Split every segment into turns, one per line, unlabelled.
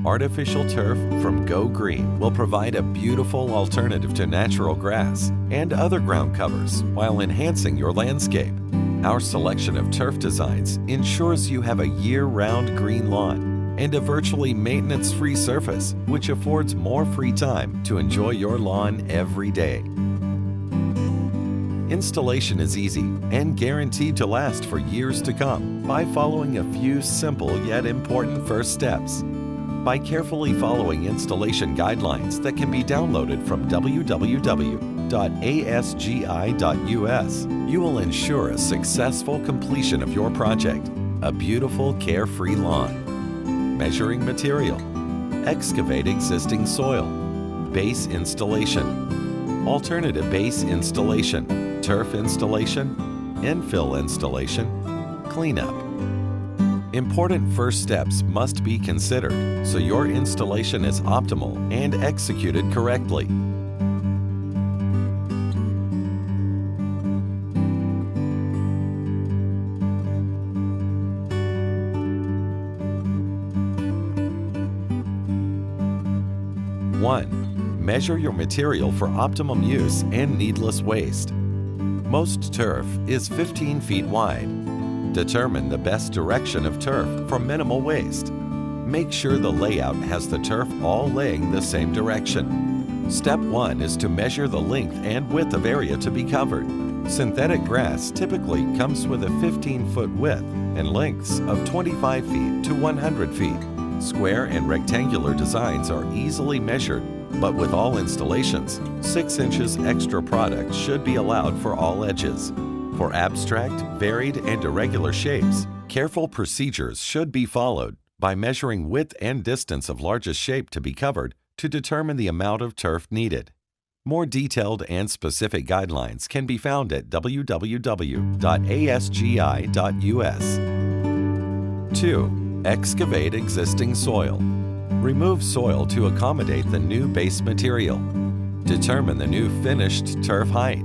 Artificial turf from GoGreen will provide a beautiful alternative to natural grass and other ground covers while enhancing your landscape. Our selection of turf designs ensures you have a year-round green lawn and a virtually maintenance-free surface, which affords more free time to enjoy your lawn every day. Installation is easy and guaranteed to last for years to come by following a few simple yet important first steps. By carefully following installation guidelines that can be downloaded from www.asgi.us, you will ensure a successful completion of your project, a beautiful, carefree lawn. Measuring material, excavate existing soil, base installation, alternative base installation, turf installation, infill installation, cleanup. Important first steps must be considered so your installation is optimal and executed correctly. One, measure your material for optimum use and needless waste. Most turf is 15 feet wide. Determine the best direction of turf for minimal waste. Make sure the layout has the turf all laying the same direction. Step 1 is to measure the length and width of area to be covered. Synthetic grass typically comes with a 15-foot width and lengths of 25 feet to 100 feet. Square and rectangular designs are easily measured, but with all installations, 6 inches extra product should be allowed for all edges. For abstract, varied, and irregular shapes, careful procedures should be followed by measuring width and distance of largest shape to be covered to determine the amount of turf needed. More detailed and specific guidelines can be found at www.asgi.us. 2. Excavate existing soil. Remove soil to accommodate the new base material. Determine the new finished turf height.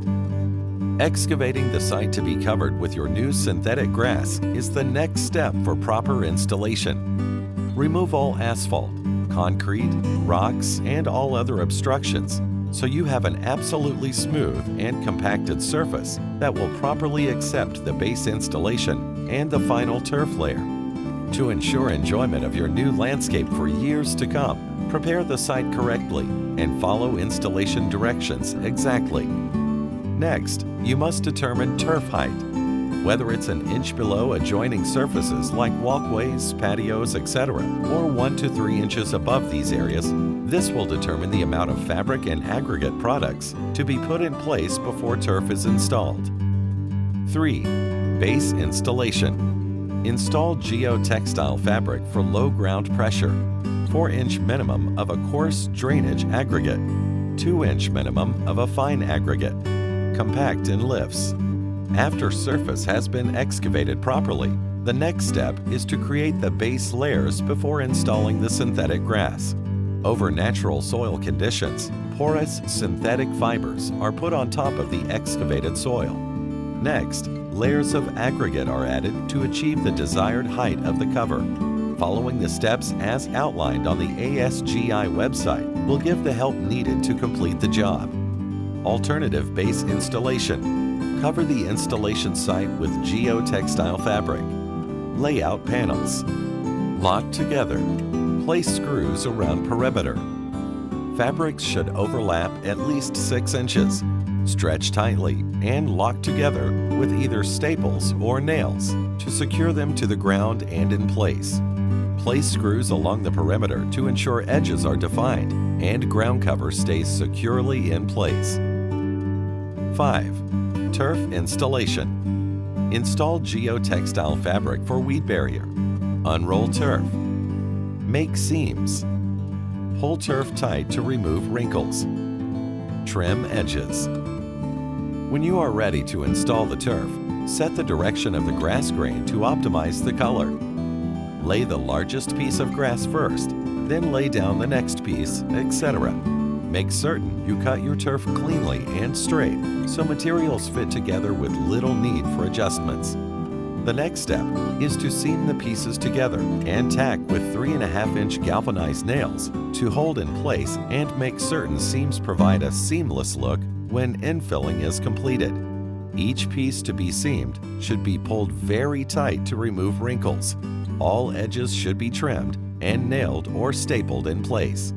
Excavating the site to be covered with your new synthetic grass is the next step for proper installation. Remove all asphalt, concrete, rocks, and all other obstructions so you have an absolutely smooth and compacted surface that will properly accept the base installation and the final turf layer. To ensure enjoyment of your new landscape for years to come, prepare the site correctly and follow installation directions exactly. Next, you must determine turf height. Whether it's an inch below adjoining surfaces like walkways, patios, etc., or 1 to 3 inches above these areas, this will determine the amount of fabric and aggregate products to be put in place before turf is installed. 3. Base installation. Install geotextile fabric for low ground pressure, 4-inch minimum of a coarse drainage aggregate, 2-inch minimum of a fine aggregate. Compact in lifts. After surface has been excavated properly, the next step is to create the base layers before installing the synthetic grass. Over natural soil conditions, porous synthetic fibers are put on top of the excavated soil. Next, layers of aggregate are added to achieve the desired height of the cover. Following the steps as outlined on the ASGI website will give the help needed to complete the job. Alternative base installation. Cover the installation site with geotextile fabric. Layout panels. Lock together. Place screws around perimeter. Fabrics should overlap at least 6 inches. Stretch tightly and lock together with either staples or nails to secure them to the ground and in place. Place screws along the perimeter to ensure edges are defined and ground cover stays securely in place. 5. Turf installation. Install geotextile fabric for weed barrier. Unroll turf. Make seams. Pull turf tight to remove wrinkles. Trim edges. When you are ready to install the turf, set the direction of the grass grain to optimize the color. Lay the largest piece of grass first, then lay down the next piece, etc. Make certain you cut your turf cleanly and straight so materials fit together with little need for adjustments. The next step is to seam the pieces together and tack with 3.5-inch galvanized nails to hold in place and make certain seams provide a seamless look when infilling is completed. Each piece to be seamed should be pulled very tight to remove wrinkles. All edges should be trimmed and nailed or stapled in place.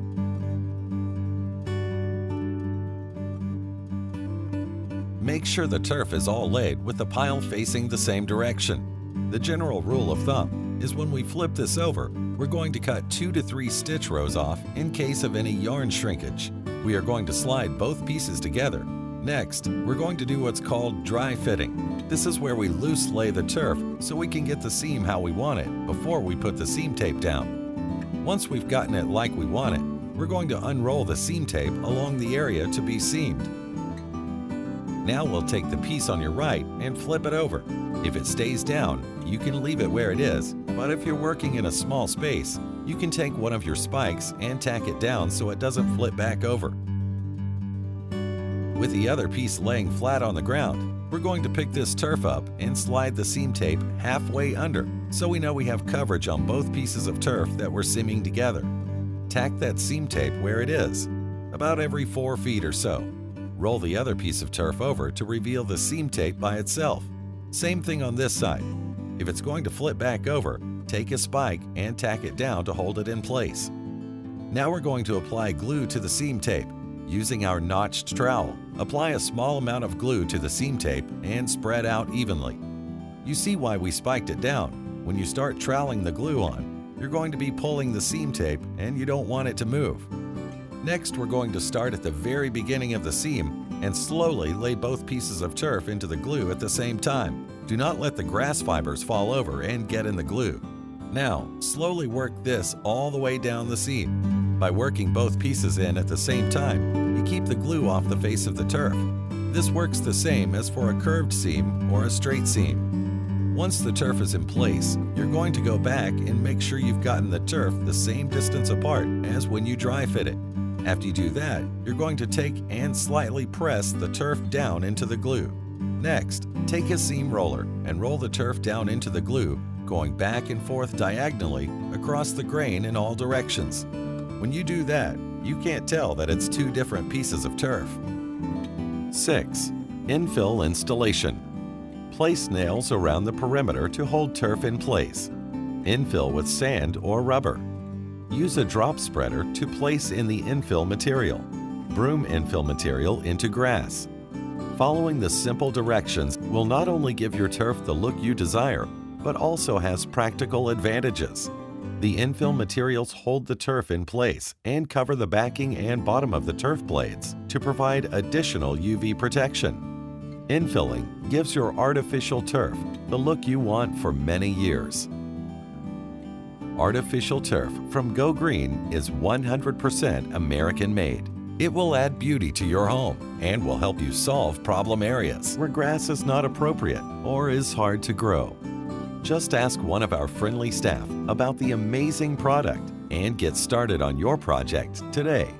Make sure the turf is all laid with the pile facing the same direction. The general rule of thumb is when we flip this over, we're going to cut 2 to 3 stitch rows off in case of any yarn shrinkage. We are going to slide both pieces together. Next, we're going to do what's called dry fitting. This is where we loose lay the turf so we can get the seam how we want it before we put the seam tape down. Once we've gotten it like we want it, we're going to unroll the seam tape along the area to be seamed. Now we'll take the piece on your right and flip it over. If it stays down, you can leave it where it is, but if you're working in a small space, you can take one of your spikes and tack it down so it doesn't flip back over. With the other piece laying flat on the ground, we're going to pick this turf up and slide the seam tape halfway under so we know we have coverage on both pieces of turf that we're seaming together. Tack that seam tape where it is, about every 4 feet or so. Roll the other piece of turf over to reveal the seam tape by itself. Same thing on this side. If it's going to flip back over, take a spike and tack it down to hold it in place. Now we're going to apply glue to the seam tape. Using our notched trowel, apply a small amount of glue to the seam tape and spread out evenly. You see why we spiked it down. When you start troweling the glue on, you're going to be pulling the seam tape and you don't want it to move. Next, we're going to start at the very beginning of the seam and slowly lay both pieces of turf into the glue at the same time. Do not let the grass fibers fall over and get in the glue. Now, slowly work this all the way down the seam. By working both pieces in at the same time, you keep the glue off the face of the turf. This works the same as for a curved seam or a straight seam. Once the turf is in place, you're going to go back and make sure you've gotten the turf the same distance apart as when you dry fit it. After you do that, you're going to take and slightly press the turf down into the glue. Next, take a seam roller and roll the turf down into the glue, going back and forth diagonally across the grain in all directions. When you do that, you can't tell that it's 2 different pieces of turf. 6. Infill installation. Place nails around the perimeter to hold turf in place. Infill with sand or rubber. Use a drop spreader to place in the infill material. Broom infill material into grass. Following the simple directions will not only give your turf the look you desire, but also has practical advantages. The infill materials hold the turf in place and cover the backing and bottom of the turf blades to provide additional UV protection. Infilling gives your artificial turf the look you want for many years. Artificial turf from GoGreen is 100% American-made. It will add beauty to your home and will help you solve problem areas where grass is not appropriate or is hard to grow. Just ask one of our friendly staff about the amazing product and get started on your project today.